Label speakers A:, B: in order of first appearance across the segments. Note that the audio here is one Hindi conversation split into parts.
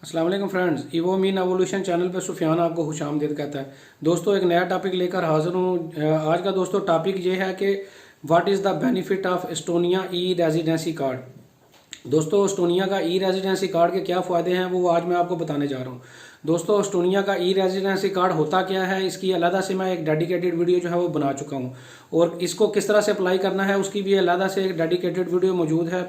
A: अस्सलाम वालेकुम फ्रेंड्स, इवो मीन एवोल्यूशन चैनल पे सुफियान आपको खुशामदीद कहता है। दोस्तों, एक नया टॉपिक लेकर हाजिर हूँ। आज का दोस्तों टॉपिक ये है कि what is the benefit of Estonia e residency card. दोस्तों, एस्टोनिया का ई रेजिडेंसी कार्ड के क्या फ़ायदे हैं वो आज मैं आपको बताने जा रहा हूँ। दोस्तों, एस्टोनिया का ई रेजिडेंसी कार्ड होता क्या है, इसकी अलहदा से मैं एक डेडिकेटेड वीडियो जो है वो बना चुका हूँ, और इसको किस तरह से अप्लाई करना है उसकी भी अलहदा से एक डेडिकेटेड वीडियो मौजूद है।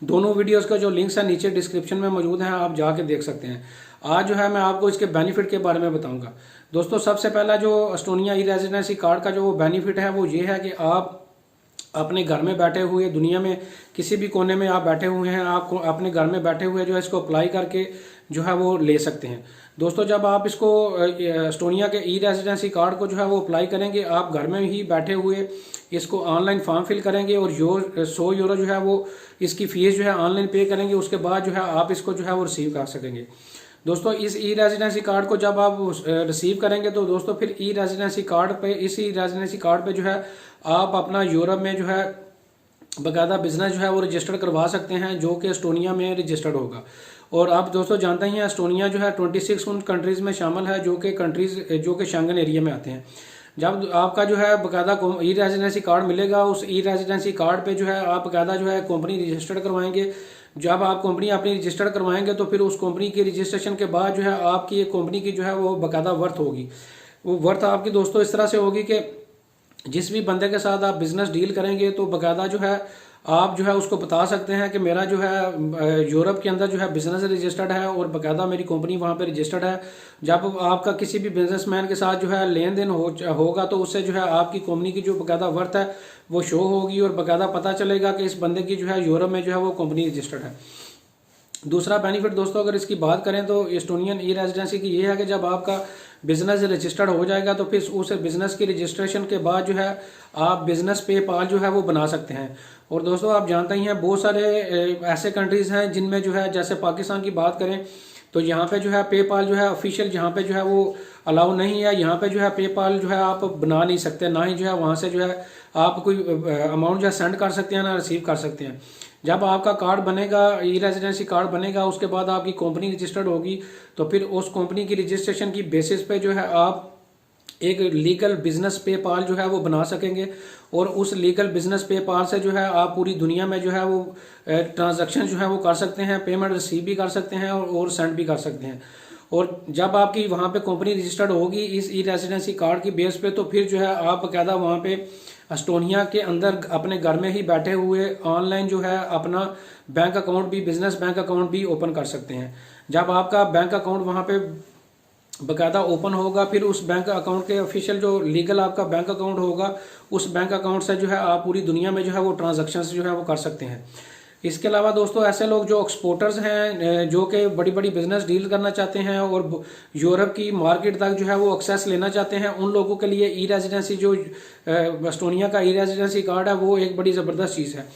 A: दोनों वीडियोस का जो लिंक्स है नीचे डिस्क्रिप्शन में मौजूद है, आप जाके देख सकते हैं। आज जो है मैं आपको इसके बेनिफिट के बारे में बताऊंगा। दोस्तों, सबसे पहला जो एस्टोनिया ई रेजिडेंसी कार्ड का जो बेनिफिट है वो ये है कि आप अपने घर में बैठे हुए, दुनिया में किसी भी कोने में आप बैठे हुए हैं, आप अपने घर में बैठे हुए जो है इसको अप्लाई करके जो है वो ले सकते हैं। दोस्तों, जब आप इसको एस्टोनिया के ई रेजिडेंसी कार्ड को जो है वो अप्लाई करेंगे, आप घर में ही बैठे हुए इसको ऑनलाइन फॉर्म फिल करेंगे और 100 यूरो जो है वो इसकी फीस जो है ऑनलाइन पे करेंगे। उसके बाद जो है आप इसको जो है वो रिसीव कर सकेंगे। दोस्तों, इस ई रेजिडेंसी कार्ड को जब आप रिसीव करेंगे तो दोस्तों फिर ई रेजिडेंसी कार्ड पे, इस ई रेजिडेंसी कार्ड पे जो है आप अपना यूरोप में जो है बाकायदा बिजनेस जो है वो रजिस्टर्ड करवा सकते हैं, जो कि एस्टोनिया में रजिस्टर्ड होगा। और आप दोस्तों जानते ही हैं एस्टोनिया जो है 26 उन कंट्रीज़ में शामिल है जो कि शेंगन एरिया में आते हैं। जब आपका जो है बाकायदा ई रेजिडेंसी कार्ड मिलेगा, उस ई रेजिडेंसी कार्ड पे जो है आप बाकायदा जो है कंपनी रजिस्टर्ड करवाएंगे। जब आप कंपनी अपनी रजिस्टर्ड करवाएंगे तो फिर उस कंपनी की रजिस्ट्रेशन के बाद जो है आपकी एक कंपनी की जो है वो बाकायदा वर्थ होगी। वो वर्थ आपकी दोस्तों इस तरह से होगी कि जिस भी बंदे के साथ आप बिजनेस डील करेंगे तो बाकायदा जो है आप जो है उसको बता सकते हैं कि मेरा जो है यूरोप के अंदर जो है बिजनेस रजिस्टर्ड है और बाकायदा मेरी कंपनी वहाँ पे रजिस्टर्ड है। जब आपका किसी भी बिजनेसमैन के साथ जो है लेन देन होगा तो उससे जो है आपकी कंपनी की जो बाकायदा वर्थ है वो शो होगी और बाकायदा पता चलेगा कि इस बंदे की जो है यूरोप में जो है वो कंपनी रजिस्टर्ड है। दूसरा बेनिफिट दोस्तों अगर इसकी बात करें तो एस्टोनियन ई रेजिडेंसी की ये है कि जब आपका बिजनेस रजिस्टर्ड हो जाएगा तो फिर उस बिजनेस की रजिस्ट्रेशन के बाद जो है आप बिजनेस पेपाल जो है वो बना सकते हैं। और दोस्तों, आप जानते ही हैं बहुत सारे ऐसे कंट्रीज़ हैं जिनमें जो है, जैसे पाकिस्तान की बात करें तो यहाँ पे जो है पेपाल जो है ऑफिशियल यहाँ पे जो है वो अलाउ नहीं है। यहाँ पे जो है पेपाल जो है आप बना नहीं सकते, ना ही जो है वहाँ से जो है आप कोई अमाउंट जो है सेंड कर सकते हैं ना रिसीव कर सकते हैं। जब आपका कार्ड बनेगा, ई रेजिडेंसी कार्ड बनेगा, उसके बाद आपकी कंपनी रजिस्टर्ड होगी तो फिर उस कंपनी की रजिस्ट्रेशन की बेसिस पे जो है आप एक लीगल बिजनेस पेपाल जो है वो बना सकेंगे। और उस लीगल बिजनेस पेपाल से जो है आप पूरी दुनिया में जो है वो ट्रांजैक्शन जो है वो कर सकते हैं, पेमेंट रिसीव भी कर सकते हैं और सेंड भी कर सकते हैं। और जब आपकी वहाँ पे कंपनी रजिस्टर्ड होगी इस ई रेजिडेंसी कार्ड की बेस पे तो फिर जो है आप बाकायदा वहाँ पे एस्टोनिया के अंदर अपने घर में ही बैठे हुए ऑनलाइन जो है अपना बैंक अकाउंट भी, बिजनेस बैंक अकाउंट भी ओपन कर सकते हैं। जब आपका बैंक अकाउंट वहाँ पे बाकायदा ओपन होगा, फिर उस बैंक अकाउंट के ऑफिशियल जो लीगल आपका बैंक अकाउंट होगा, उस बैंक अकाउंट से जो है आप पूरी दुनिया में जो है वो ट्रांजेक्शन जो है वो कर सकते हैं। इसके अलावा दोस्तों ऐसे लोग जो एक्सपोर्टर्स हैं, जो कि बड़ी बड़ी बिजनेस डील करना चाहते हैं और यूरोप की मार्केट तक जो है वो एक्सेस लेना चाहते हैं, उन लोगों के लिए ई रेजिडेंसी जो एस्टोनिया का ई रेजिडेंसी कार्ड है वो एक बड़ी ज़बरदस्त चीज़ है।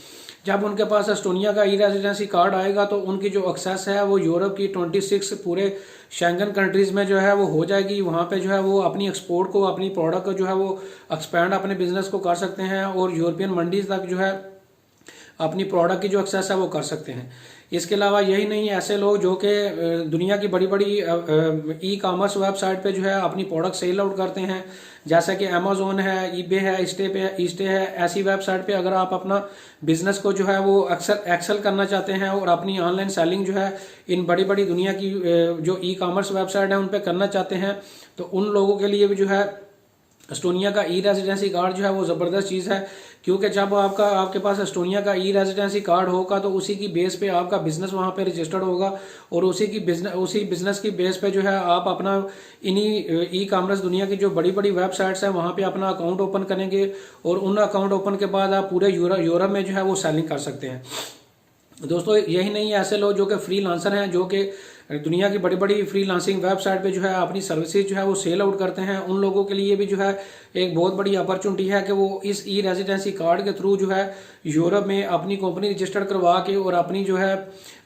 A: जब उनके पास एस्टोनिया का ई रेजिडेंसी कार्ड आएगा तो उनकी जो एक्सेस है वो यूरोप की 26 पूरे शेंगन कंट्रीज़ में जो है वो हो जाएगी। वहाँ पे जो है वो अपनी एक्सपोर्ट को, अपनी प्रोडक्ट को जो है वो एक्सपैंड अपने बिजनेस को कर सकते हैं और यूरोपियन मंडीज तक जो है अपनी प्रोडक्ट की जो एक्सेस है वो कर सकते हैं। इसके अलावा यही नहीं, ऐसे लोग जो कि दुनिया की बड़ी बड़ी ई कॉमर्स वेबसाइट पे जो है अपनी प्रोडक्ट सेल आउट करते हैं, जैसे कि अमेजोन है, ईबे है, ईस्टे है। ऐसी वेबसाइट पे अगर आप अपना बिजनेस को जो है वो एक्सेल करना चाहते हैं और अपनी ऑनलाइन सेलिंग जो है इन बड़ी बड़ी दुनिया की जो ई कॉमर्स वेबसाइट है उन पर करना चाहते हैं, तो उन लोगों के लिए भी जो है एस्टोनिया का ई रेजिडेंसी कार्ड जो है वो ज़बरदस्त चीज़ है। क्योंकि जब आपके पास एस्टोनिया का ई रेजिडेंसी कार्ड होगा तो उसी की बेस पे आपका बिजनेस वहाँ पे रजिस्टर्ड होगा और उसी बिजनेस की बेस पे जो है आप अपना इन्हीं ई कॉमर्स दुनिया की जो बड़ी बड़ी वेबसाइट्स हैं वहाँ पे अपना अकाउंट ओपन करेंगे और उन अकाउंट ओपन के बाद आप पूरे यूरोप में जो है वो सेलिंग कर सकते हैं। दोस्तों, यही नहीं, ऐसे लोग जो कि फ्री लांसर हैं, जो कि दुनिया की बड़ी बड़ी फ्री लांसिंग वेबसाइट पे जो है अपनी सर्विसेज जो है वो सेल आउट करते हैं, उन लोगों के लिए भी जो है एक बहुत बड़ी अपॉर्चुनिटी है कि वो इस ई रेजिडेंसी कार्ड के थ्रू जो है यूरोप में अपनी कंपनी रजिस्टर्ड करवा के और अपनी जो है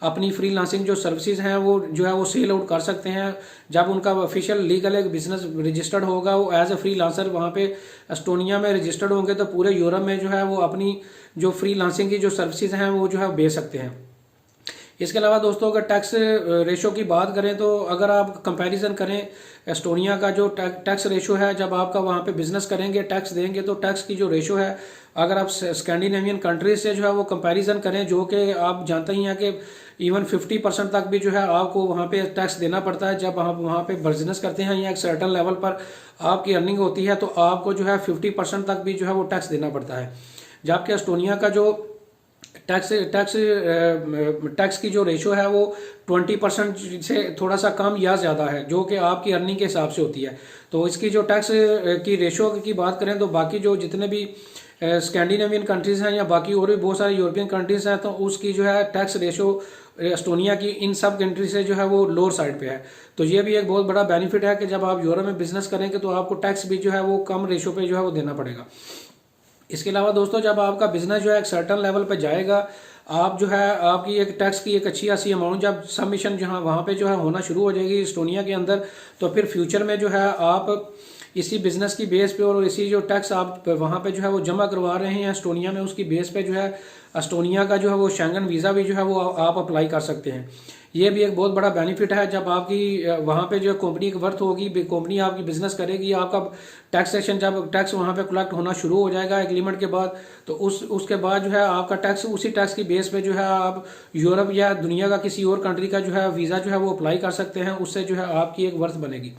A: अपनी फ्री लांसिंग जो सर्विसेज हैं वो जो है वो सेल आउट कर सकते हैं। जब उनका ऑफिशियल लीगल एक बिजनेस रजिस्टर्ड होगा, वो एज ए फ्री लांसर वहाँ पे एस्टोनिया में रजिस्टर्ड होंगे तो पूरे यूरोप में जो है वो अपनी जो फ्री लांसिंग की जो सर्विसेज हैं वो जो है बेच सकते हैं। इसके अलावा दोस्तों अगर टैक्स रेशो की बात करें तो अगर आप कंपैरिजन करें एस्टोनिया का जो टैक्स रेशो है, जब आपका वहाँ पे बिजनेस करेंगे टैक्स देंगे तो टैक्स की जो रेशो है अगर आप स्कैंडिनेवियन कंट्रीज से जो है वो कंपैरिजन करें, जो कि आप जानते ही हैं कि इवन 50% तक भी जो है आपको वहाँ पे टैक्स देना पड़ता है। जब आप वहाँ पे बिजनेस करते हैं या एक सर्टन लेवल पर आपकी अर्निंग होती है तो आपको जो है 50% तक भी जो है वो टैक्स देना पड़ता है। जबकि एस्टोनिया का जो टैक्स टैक्स टैक्स की जो रेशो है वो 20% से थोड़ा सा कम या ज़्यादा है, जो कि आपकी अर्निंग के हिसाब से होती है। तो इसकी जो टैक्स की रेशो की बात करें तो बाकी जो जितने भी स्कैंडिनेवियन कंट्रीज़ हैं या बाकी और भी बहुत सारी यूरोपियन कंट्रीज़ हैं तो उसकी जो है टैक्स रेशो एस्टोनिया की इन सब कंट्री से जो है वो लोअर साइड पे है। तो ये भी एक बहुत बड़ा बेनिफिट है कि जब आप यूरोप में बिजनेस करेंगे तो आपको टैक्स भी जो है वो कम रेशो पे जो है वो देना पड़ेगा। इसके अलावा दोस्तों जब आपका बिजनेस जो है एक सर्टन लेवल पे जाएगा, आप जो है आपकी एक टैक्स की एक अच्छी खासी अमाउंट जब सबमिशन जहाँ वहाँ पे जो है होना शुरू हो जाएगी एस्टोनिया के अंदर, तो फिर फ्यूचर में जो है आप इसी बिजनेस की बेस पे और इसी जो टैक्स आप वहाँ पे जो है वो जमा करवा रहे हैं एस्टोनिया में, उसकी बेस पे जो है एस्टोनिया का जो है वो शेंगन वीज़ा भी जो है वो आप अप्लाई कर सकते हैं। ये भी एक बहुत बड़ा बेनिफिट है। जब आपकी वहाँ पे जो कंपनी की वर्थ होगी, कंपनी आपकी बिजनेस करेगी, आपका टैक्सेशन जब टैक्स वहाँ पे कलेक्ट होना शुरू हो जाएगा एक लिमिट के बाद, तो उसके बाद जो है आपका टैक्स उसी टैक्स की बेस पे जो है आप यूरोप या दुनिया का किसी और कंट्री का जो है वीज़ा जो है वो अप्लाई कर सकते हैं, उससे जो है आपकी एक वर्थ बनेगी।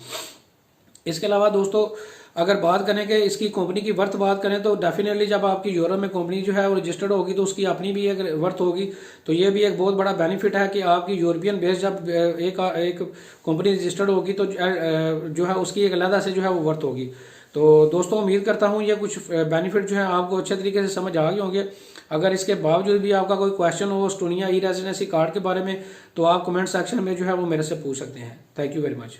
A: इसके अलावा दोस्तों अगर बात करें कि इसकी कंपनी की वर्थ बात करें तो डेफिनेटली जब आपकी यूरोप में कंपनी जो है वो रजिस्टर्ड होगी तो उसकी अपनी भी एक वर्थ होगी। तो ये भी एक बहुत बड़ा बेनिफिट है कि आपकी यूरोपियन बेस जब एक कंपनी रजिस्टर्ड होगी तो जो है उसकी एक अलग से जो है वो वर्थ होगी। तो दोस्तों उम्मीद करता हूँ ये कुछ बेनिफिट जो है आपको अच्छे तरीके से समझ आ गए होंगे। अगर इसके बावजूद भी आपका कोई क्वेश्चन हो एस्टोनिया ई रेजिडेंसी कार्ड के बारे में तो आप कमेंट सेक्शन में जो है वो मेरे से पूछ सकते हैं। Thank you very much.